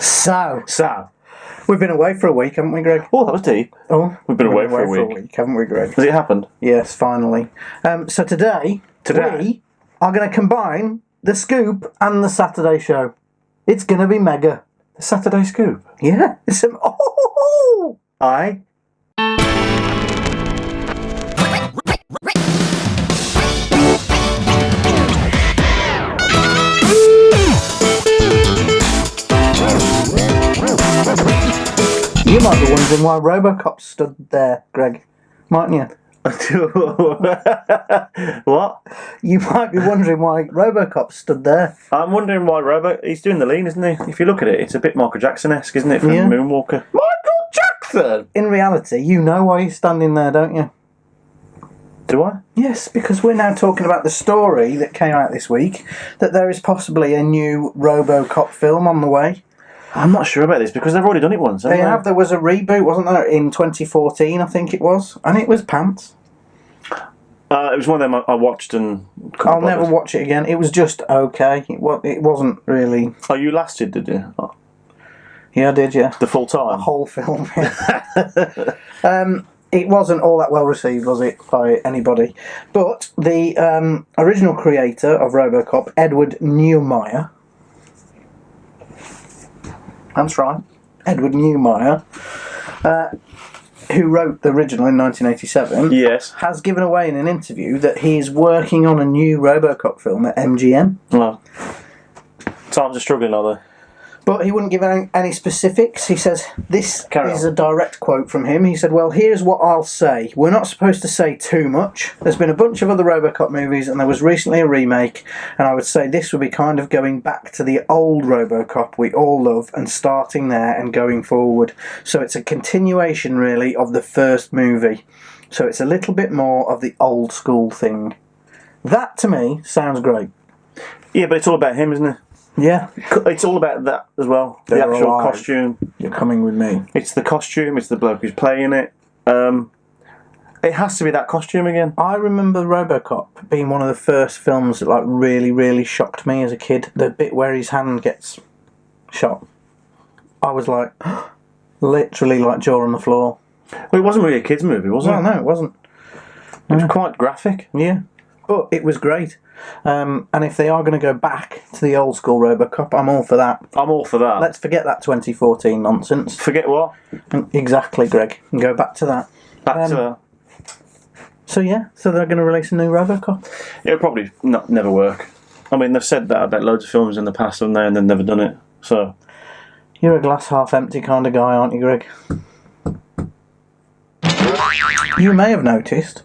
So, So, we've been away for a week, haven't we, Greg? oh, that was deep. Oh, We've been away for a week. Haven't we, Greg? Has it happened? Yes, finally. So today, we are going to combine the Scoop and the Saturday Show. It's going to be mega. The Saturday Scoop? Yeah. It's some... Oh! Aye. You might be wondering why Robocop stood there, Greg. Mightn't you? What? You might be wondering why Robocop stood there. I'm wondering why he's doing the lean, isn't he? If you look at it, it's a bit Michael Jackson-esque, isn't it, from Moonwalker? Michael Jackson! In reality, you know why he's standing there, don't you? Do I? Yes, because we're now talking about the story that came out this week, that there is possibly a new Robocop film on the way. I'm not sure about this, because they've already done it once, haven't they? There was a reboot, wasn't there, in 2014, I think it was, and it was pants. It was one of them I watched and I'll never watch it again. It was just okay. It wasn't really... Oh, you lasted, did you? Oh. Yeah, I did, yeah. The full time? The whole film, yeah. It wasn't all that well received, was it, by anybody? But the original creator of Robocop, Edward Neumeier... That's right, Edward Neumeier, who wrote the original in 1987, yes, has given away in an interview that he is working on a new Robocop film at MGM. Well, times are struggling, are they? But he wouldn't give any specifics. He says, this is a direct quote from him. He said, well, here's what I'll say. We're not supposed to say too much. There's been a bunch of other Robocop movies, and there was recently a remake, and I would say this would be kind of going back to the old Robocop we all love, and starting there and going forward. So it's a continuation, really, of the first movie. So it's a little bit more of the old school thing. That, to me, sounds great. Yeah, but it's all about him, isn't it? Yeah. It's all about that as well. The actual costume. You're coming with me. It's the costume, it's the bloke who's playing it. It has to be that costume again. I remember Robocop being one of the first films that really, really shocked me as a kid. The bit where his hand gets shot. I was like, literally like jaw on the floor. Well, it wasn't really a kids' movie, was it? No, it wasn't. It was quite graphic. Yeah. But it was great. And if they are going to go back to the old school Robocop, I'm all for that. I'm all for that. Let's forget that 2014 nonsense. Forget what? Exactly, Greg. And go back to that. Back to that. So they're going to release a new Robocop? It'll probably never work. I mean, they've said that about loads of films in the past, haven't they? And they've never done it. So you're a glass half empty kind of guy, aren't you, Greg? You may have noticed...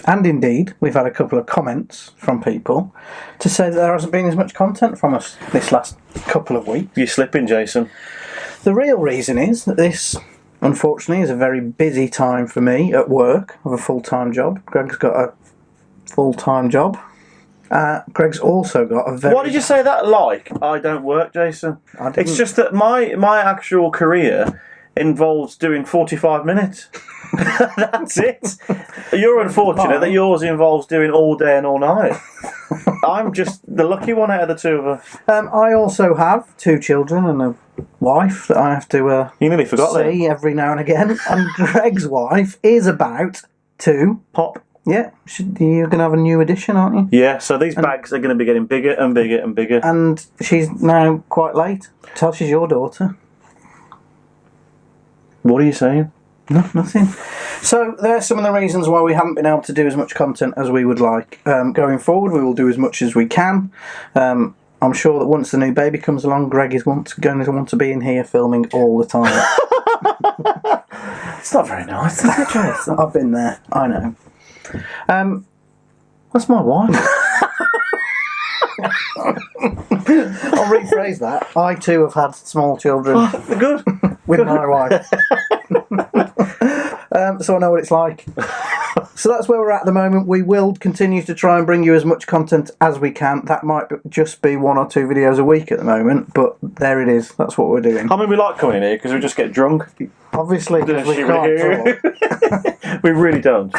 And indeed, we've had a couple of comments from people to say that there hasn't been as much content from us this last couple of weeks. You're slipping, Jason. The real reason is that this, unfortunately, is a very busy time for me at work. I have a full-time job. Greg's got a full-time job. Greg's also got a very... Why did you say that like? I don't work, Jason. It's just that my actual career involves doing 45 minutes. That's it. You're unfortunate that yours involves doing all day and all night. I'm just the lucky one out of the two of us. I also have 2 children and a wife that I have to you nearly forgot see every now and again. And Greg's wife is about to pop. Yeah, you're going to have a new edition, aren't you? Yeah, so these bags are going to be getting bigger and bigger and bigger. And she's now quite late. Tell she's your daughter. What are you saying? No, nothing. So there's some of the reasons why we haven't been able to do as much content as we would like. Going forward, we will do as much as we can. I'm sure that once the new baby comes along, Greg is going to want to be in here filming all the time. It's not very nice, is it, Jason? I've been there. I know. That's my wife. I'll rephrase that. I too have had small children. Good. With my wife. So I know what it's like. So that's where we're at the moment. We will continue to try and bring you as much content as we can. That might just be 1 or 2 videos a week at the moment, but there it is. That's what we're doing. I mean, we like coming in here because we just get drunk. Obviously, because we can't talk. We really don't.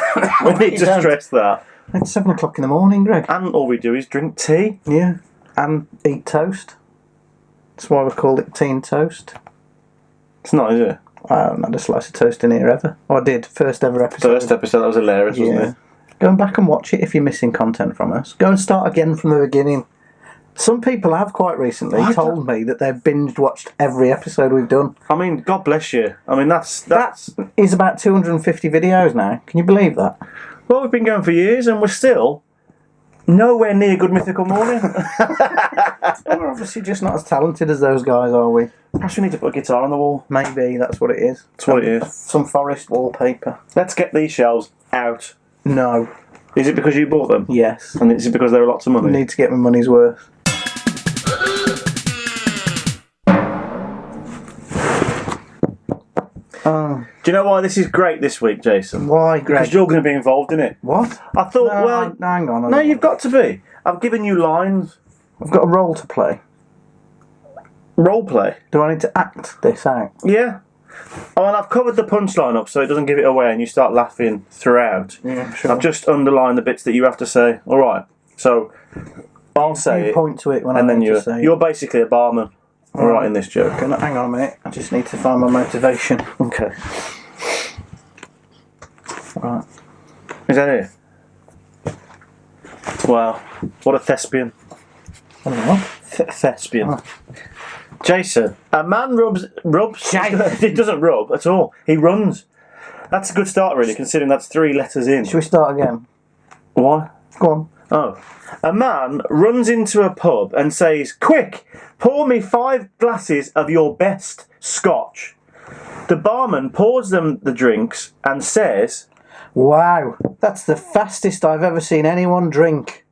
We need to stress that. It's 7 o'clock in the morning, Greg. And all we do is drink tea. Yeah, and eat toast. That's why we call it teen toast. It's not, is it? I haven't had a slice of toast in here ever. Oh, I did. First ever episode. First episode, that was hilarious, wasn't it? Go back and watch it if you're missing content from us. Go and start again from the beginning. Some people have quite recently told me that they've binge watched every episode we've done. I mean, God bless you. I mean, that is about 250 videos now. Can you believe that? Well, we've been going for years and we're still nowhere near Good Mythical Morning. We're obviously just not as talented as those guys, are we? Perhaps we need to put a guitar on the wall. Maybe that's what it is. That's what it is. Some forest wallpaper. Let's get these shelves out. No. Is it because you bought them? Yes. And is it because they were lots of money? I need to get my money's worth. Do you know why this is great this week, Jason? Why, Greg? Because you're going to be involved in it. What? I thought, hang on. No, you've got to be. I've given you lines. I've got a role to play. Role play? Do I need to act this out? Yeah. Oh, and I've covered the punchline up so it doesn't give it away and you start laughing throughout. Yeah, sure. I've just underlined the bits that you have to say. All right. So I'll say it. Point to it when and I then need to say it. You're basically a barman. All right, in this joke. Hang on a minute. I just need to find my motivation. Okay. Right. Is that it? Wow. What a thespian. I don't know. Thespian. Oh. Jason, a man rubs. It doesn't rub at all. He runs. That's a good start, really, considering that's 3 letters in. Should we start again? Why? Go on. Oh. A man runs into a pub and says, "Quick, pour me 5 glasses of your best scotch." The barman pours them the drinks and says, "Wow, that's the fastest I've ever seen anyone drink."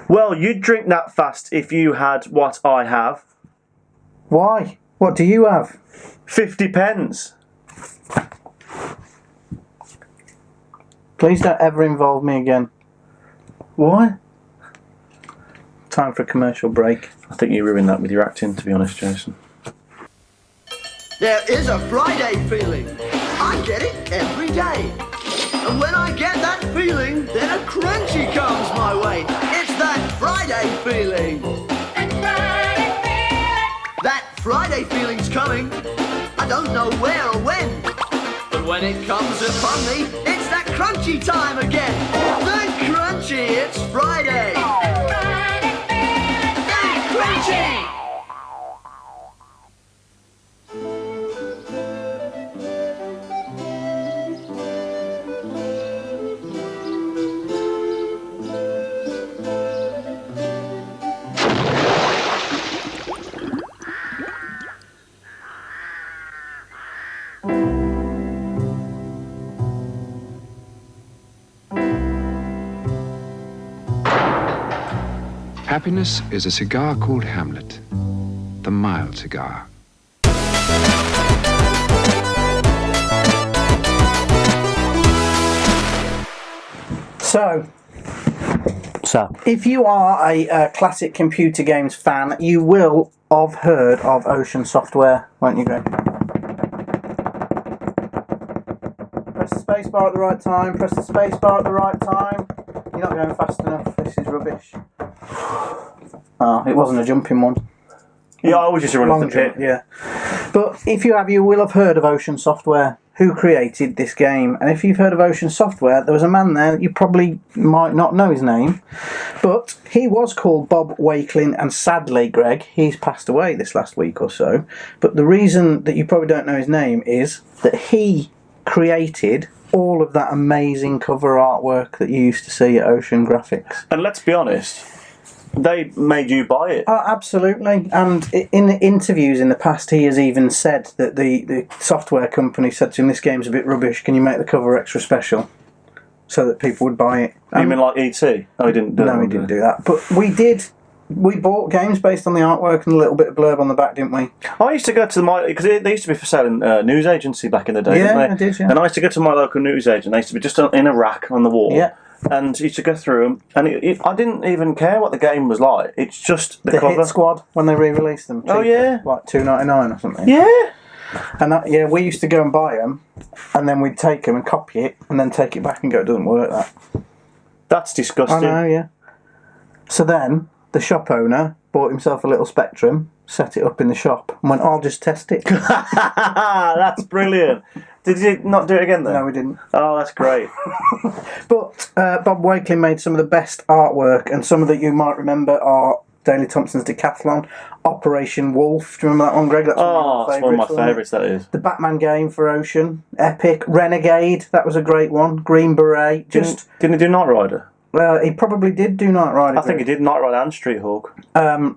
"Well, you'd drink that fast if you had what I have." "Why? What do you have?" 50 pence. "Please don't ever involve me again." Why? Time for a commercial break. I think you ruined that with your acting, to be honest, Jason. There is a Friday feeling. I get it every day. And when I get that feeling, then a crunchy comes my way. It's that Friday feeling. That Friday feeling's coming. I don't know where or when. But when it comes upon me, it's that crunchy time again. The crunchy, it's Friday. That crunchy! Happiness is a cigar called Hamlet, the mild cigar. So, if you are a classic computer games fan, you will have heard of Ocean Software, won't you, Greg? Press the space bar at the right time, press the space bar at the right time. You're not going fast enough, this is rubbish. Oh, it wasn't a jumping one. Yeah, I was just running the pit. Yeah. But if you have, you will have heard of Ocean Software, who created this game. And if you've heard of Ocean Software, there was a man there, you probably might not know his name, but he was called Bob Wakelin, and sadly, Greg, he's passed away this last week or so. But the reason that you probably don't know his name is that he created all of that amazing cover artwork that you used to see at Ocean Graphics. And let's be honest, they made you buy it. Oh, absolutely. And in interviews in the past, he has even said that the software company said to him, "This game's a bit rubbish, can you make the cover extra special?" So that people would buy it. You mean like E.T.? Oh, he didn't do that. No, he didn't do that. But we did. We bought games based on the artwork and a little bit of blurb on the back, didn't we? I used to go to because they used to be for sale in news agency back in the day, didn't they? I did, yeah. And I used to go to my local news agent. They used to be just in a rack on the wall. Yeah. And used to go through them, and I didn't even care what the game was like. It's just the cover. Hit Squad, when they re-released them. Oh, yeah. Like $2.99 or something. Yeah. And we used to go and buy them, and then we'd take them and copy it, and then take it back and go, "It doesn't work, that." That's disgusting. I know, yeah. So then, the shop owner bought himself a little Spectrum, set it up in the shop and went, I'll just test it. That's brilliant. Did you not do it again then? No, we didn't. Oh, that's great. But Bob Wakeling made some of the best artwork, and some of that you might remember are Daley Thompson's Decathlon, Operation Wolf. Do you remember that one, Greg? That's That's one of my favourites, that is. The Batman game for Ocean, Epic, Renegade, that was a great one. Green Beret. Didn't he do Knight Rider? He probably did do Knight Rider. I think he did Knight Rider and Street Hawk.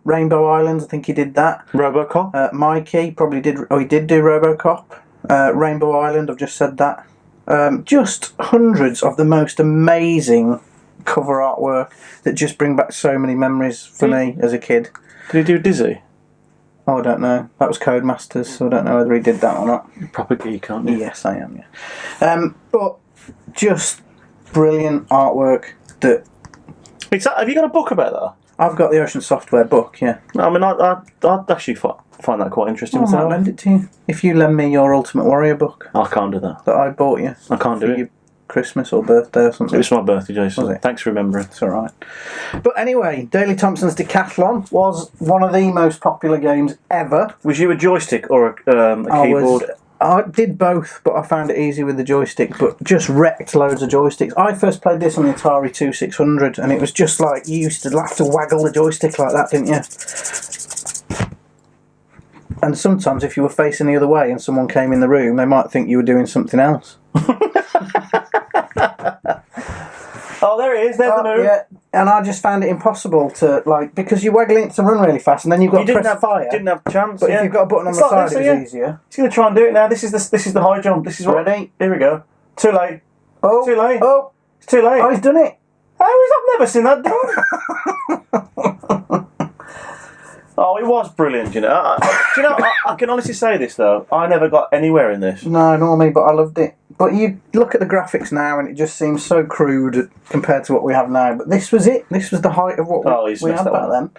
Rainbow Islands, I think he did that. Robocop? Mikey probably did. Oh, he did do Robocop. Rainbow Island, I've just said that. Just hundreds of the most amazing cover artwork that just bring back so many memories for me as a kid. Did he do Dizzy? Oh, I don't know. That was Codemasters, so I don't know whether he did that or not. Proper geek, aren't you? Yes, I am, yeah. But just brilliant artwork that... Have you got a book about that? I've got the Ocean Software book, yeah. I mean, I'd actually find that quite interesting I might myself. lend it to you. If you lend me your Ultimate Warrior book I can't do that. that I bought you. I can't do for it. your Christmas or birthday or It something. was my birthday, Jason. Was it? Thanks for remembering. It's alright. But anyway, Daley Thompson's Decathlon was one of the most popular games ever. Was you a joystick or a keyboard? I did both, but I found it easy with the joystick, but just wrecked loads of joysticks. I first played this on the Atari 2600, and it was just like, you used to have to waggle the joystick like that, didn't you? And sometimes if you were facing the other way and someone came in the room, they might think you were doing something else. Oh, there it is. There's the move. Yeah, and I just found it impossible to, like, because you're waggling it to run really fast, and then you've got to press fire. Didn't have a chance. But if you've got a button on the side, it was easier. He's going to try and do it now. This is the high jump. This is what. Ready? Here we go. Too late. Oh, Too late. Oh, It's too late. oh, he's done it. I've never seen that done. Oh, it was brilliant, you know. I can honestly say this, though. I never got anywhere in this. No, nor me, but I loved it. But you look at the graphics now, and it just seems so crude compared to what we have now. But this was it. This was the height of what we had back then.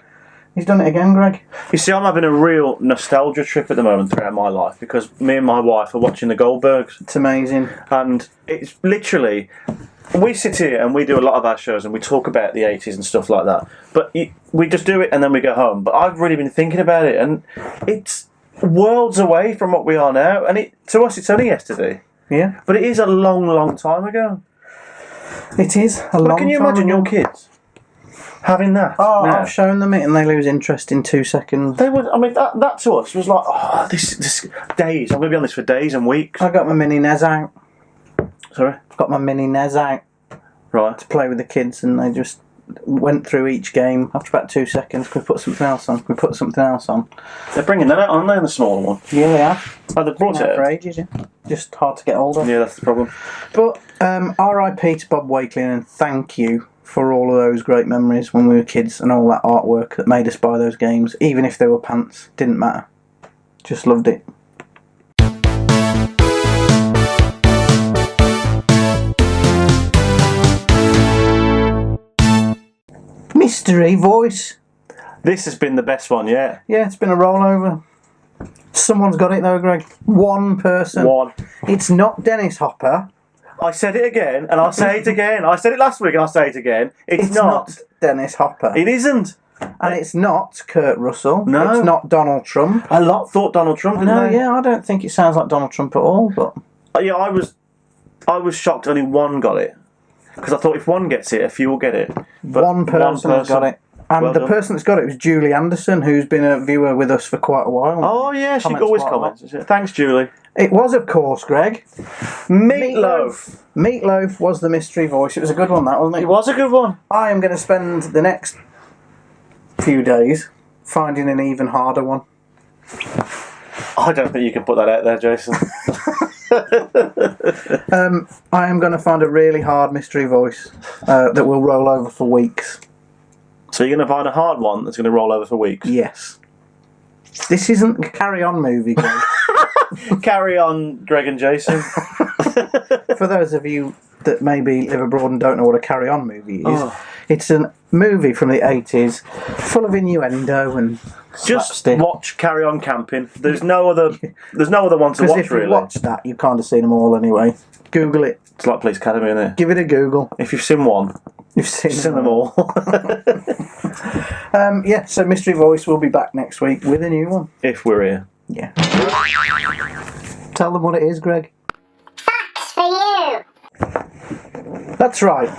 He's done it again, Greg. You see, I'm having a real nostalgia trip at the moment throughout my life because me and my wife are watching the Goldbergs. It's amazing. And it's literally... We sit here and we do a lot of our shows and we talk about the 80s and stuff like that. But we just do it and then we go home. But I've really been thinking about it, and it's worlds away from what we are now. And to us, it's only yesterday. Yeah. But it is a long, long time ago. It is a long time. But can you imagine your kids having that? Oh, now? I've shown them it and they lose interest in 2 seconds. They would. I mean, that to us was like, oh, this days. I'm going to be on this for days and weeks. I got my mini NES out. Sorry? I've got my mini NES out Right. to play with the kids, and they just went through each game after about 2 seconds. Can we put something else on? Can we put something else on? They're bringing that out, aren't they, the smaller one? Yeah, they have. Oh, they brought it For out. ages, yeah. Just hard to get hold of. Yeah, that's the problem. But R.I.P. to Bob Wakeling, and thank you for all of those great memories when we were kids and all that artwork that made us buy those games, even if they were pants. Didn't matter. Just loved it. Mystery voice. This has been the best one yet. Yeah, it's been a rollover. Someone's got it though, Greg. One person. One. It's not Dennis Hopper. I said it again, and I'll say it again. I said it last week, and I'll say it again. It's not. Dennis Hopper. It isn't. And it's not Kurt Russell. No. It's not Donald Trump. A lot thought Donald Trump, didn't No, they? yeah, I don't think it sounds like Donald Trump at all, but... Yeah, I was shocked only one got it. Because I thought if one gets it, a few will get it. But one person has got it. And Well the done. person that's got it was Julie Anderson, who's been a viewer with us for quite a while. Oh, yeah, she Comments always quite a lot. comments. Thanks, Julie. It was, of course, Greg. Meatloaf. Meatloaf was the mystery voice. It was a good one, that, wasn't it? It was a good one. I am going to spend the next few days finding an even harder one. I don't think you can put that out there, Jason. I am going to find a really hard mystery voice that will roll over for weeks. So you're going to find a hard one that's going to roll over for weeks? Yes. This isn't a carry-on movie, Greg. Carry on, Greg and Jason. For those of you that maybe live abroad and don't know what a carry-on movie is, Oh. it's a movie from the 80s full of innuendo and Just slapstick. watch Carry On Camping. There's no other one to Because watch, if you really. watch that, you've kind of seen them all anyway. Google it. It's like Police Academy, isn't it? Give it a Google. If you've seen one, You've seen you've seen them all. Yeah, so Mystery Voice will be back next week with a new one. If we're here. Yeah. Tell them what it is, Greg. Facts for you. That's right.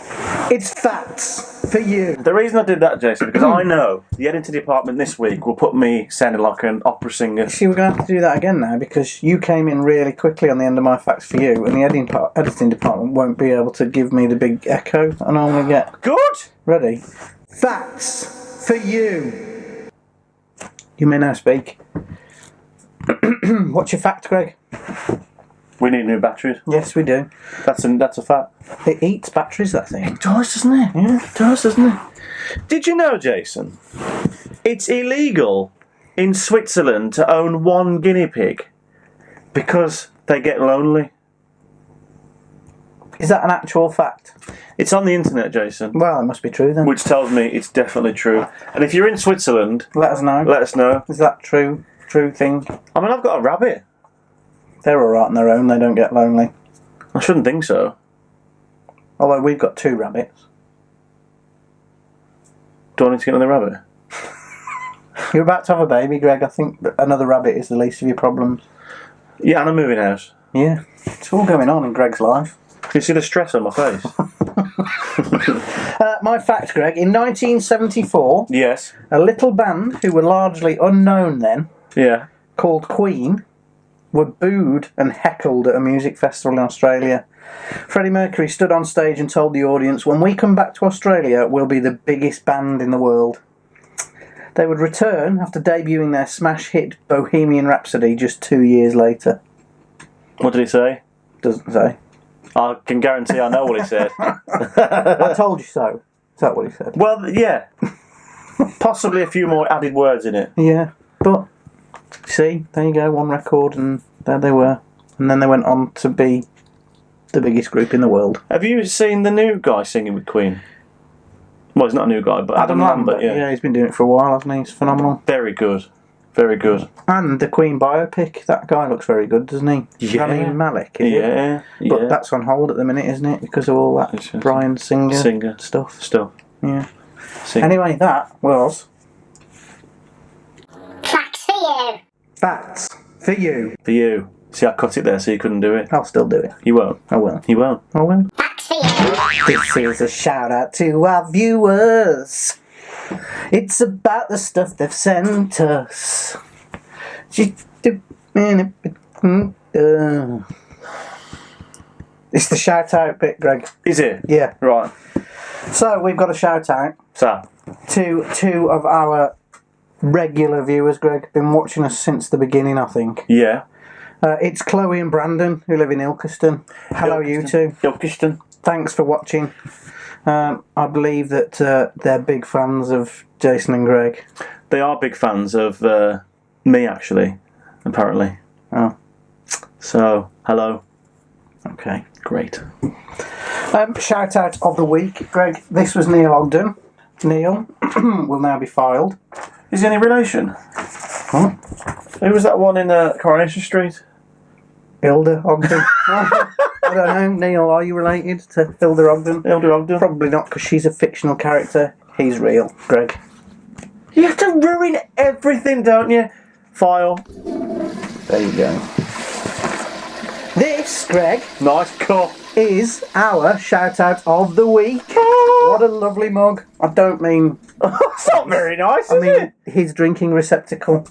It's facts for you. The reason I did that, Jason, because I know the editing department this week will put me sounding like an opera singer. See, we're going to have to do that again now because you came in really quickly on the end of my facts for you, and the editing department won't be able to give me the big echo I normally get. Good! Ready? Facts for you. You may now speak. What's your fact, Greg? We need new batteries. Yes, we do. That's a fact. It eats batteries, that thing. It does, doesn't it? Yeah. It does, doesn't it? Did you know, Jason, it's illegal in Switzerland to own one guinea pig because they get lonely? Is that an actual fact? It's on the internet, Jason. Well, it must be true then. Which tells me it's definitely true. And if you're in Switzerland, Let us know. let us know. Is that true thing? I mean, I've got a rabbit. They're alright on their own, they don't get lonely. I shouldn't think so. Although we've got 2 rabbits. Do I need to get another rabbit? You're about to have a baby, Greg. I think that another rabbit is the least of your problems. Yeah, and a moving house. Yeah. It's all going on in Greg's life. Can you see the stress on my face? My fact, Greg, in 1974, Yes. a little band who were largely unknown then, Yeah. called Queen, were booed and heckled at a music festival in Australia. Freddie Mercury stood on stage and told the audience, "When we come back to Australia, we'll be the biggest band in the world." They would return after debuting their smash hit Bohemian Rhapsody just 2 years later. What did he say? Doesn't say. I can guarantee I know what he said. I told you so. Is that what he said? Well, yeah. Possibly a few more added words in it. Yeah, but see, there you go, one record, and there they were. And then they went on to be the biggest group in the world. Have you seen the new guy singing with Queen? Well, he's not a new guy, but Adam Lambert, yeah, he's been doing it for a while, hasn't he? He's phenomenal. Very good. Very good. And the Queen biopic, that guy looks very good, doesn't he? Yeah. Rami Malek, is it? Yeah. But yeah. that's on hold at the minute, isn't it? Because of all that It's just- Bryan Singer stuff. Stuff. Yeah. Singer. Anyway, that was Facts for you. facts for you. For you. See, I cut it there so you couldn't do it. I'll still do it. You won't. I will. You won't. I will. Facts for you. This is a shout out to our viewers. It's about the stuff they've sent us. It's the shout out bit, Greg. Is it? Yeah. Right. So we've got a shout out So, to 2 of our regular viewers, Greg. Been watching us since the beginning, I think. yeah. It's Chloe and Brandon who live in Ilkeston. Hello, you two. Ilkeston. Thanks for watching. I believe that they're big fans of Jason and Greg. They are big fans of me, actually, apparently. Oh, So, hello. okay. Great. Shout out of the week, Greg. This was Neil Ogden. Neil will now be filed. Is he any relation? What? Who was that one in Coronation Street? Hilda Ogden. I don't know. Neil, are you related to Hilda Ogden? Hilda Ogden? Probably not, because she's a fictional character. He's real, Greg. You have to ruin everything, don't you? File. There you go. This, Greg, Nice cut. is our shout out of the week. What a lovely mug. I don't mean. That's not very nice, I is mean it? his drinking receptacle.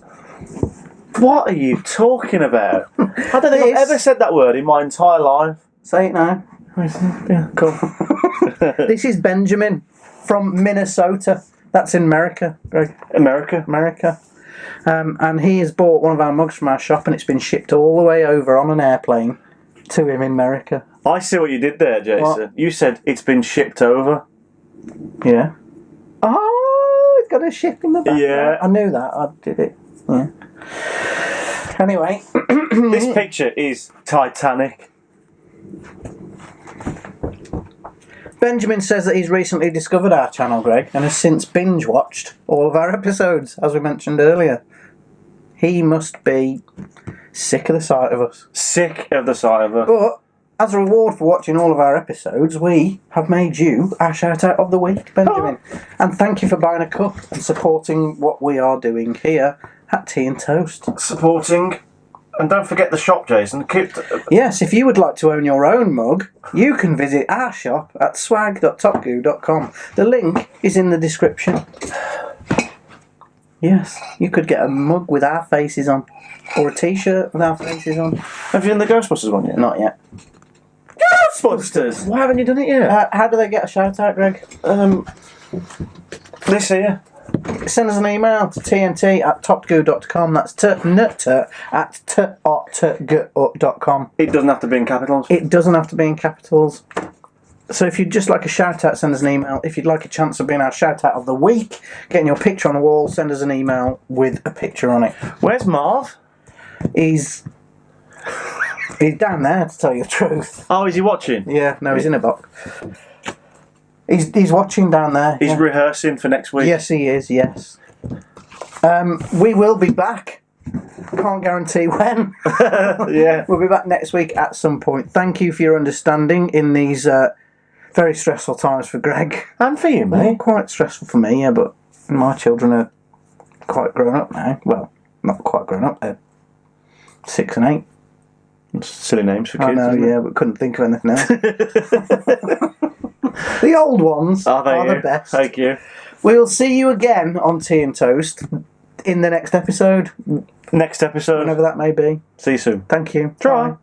What are you talking about? I don't think I've This- ever said that word in my entire life. Say it now. Yeah, cool. This is Benjamin from Minnesota. That's in America, Greg. America. America. And he has bought one of our mugs from our shop, and it's been shipped all the way over on an airplane to him in America. I see what you did there, Jason. What? You said it's been shipped over. Yeah. Oh, it's got a ship in the back. Yeah. I knew that. I did it. Yeah. Anyway, This picture is Titanic. Benjamin says that he's recently discovered our channel, Greg, and has since binge watched all of our episodes, as we mentioned earlier. He must be sick of the sight of us. Sick of the sight of her. But as a reward for watching all of our episodes, we have made you our shout out of the week, Benjamin. And thank you for buying a cup and supporting what we are doing here at Tea and Toast. Supporting. And don't forget the shop, Jason. Yes, if you would like to own your own mug, you can visit our shop at swag.topgoo.com. The link is in the description. Yes, you could get a mug with our faces on, or a t-shirt with our faces on. Have you done the Ghostbusters one yet? Not yet. Ghostbusters! Why haven't you done it yet? How do they get a shout out, Greg? This here. Send us an email to tnt@topgoo.com. That's t@t.g.com. It doesn't have to be in capitals. It doesn't have to be in capitals. So if you'd just like a shout out, send us an email. If you'd like a chance of being our shout out of the week, getting your picture on the wall, send us an email with a picture on it. Where's Marv? He's down there, to tell you the truth. Oh, is he watching? Yeah, no, he's in a box. He's watching down there. He's rehearsing for next week. Yes, he is, yes. We will be back. Can't guarantee when. Yeah. We'll be back next week at some point. Thank you for your understanding in these very stressful times for Greg. And for you, mate. Quite stressful for me, yeah, but my children are quite grown up now. Well, not quite grown up. They're 6 and 8. Silly names for kids. I know, yeah, but couldn't think of anything else. The old ones are the best. Thank you. We'll see you again on Tea and Toast in the next episode. Next episode. Whenever that may be. See you soon. Thank you. Try. Bye.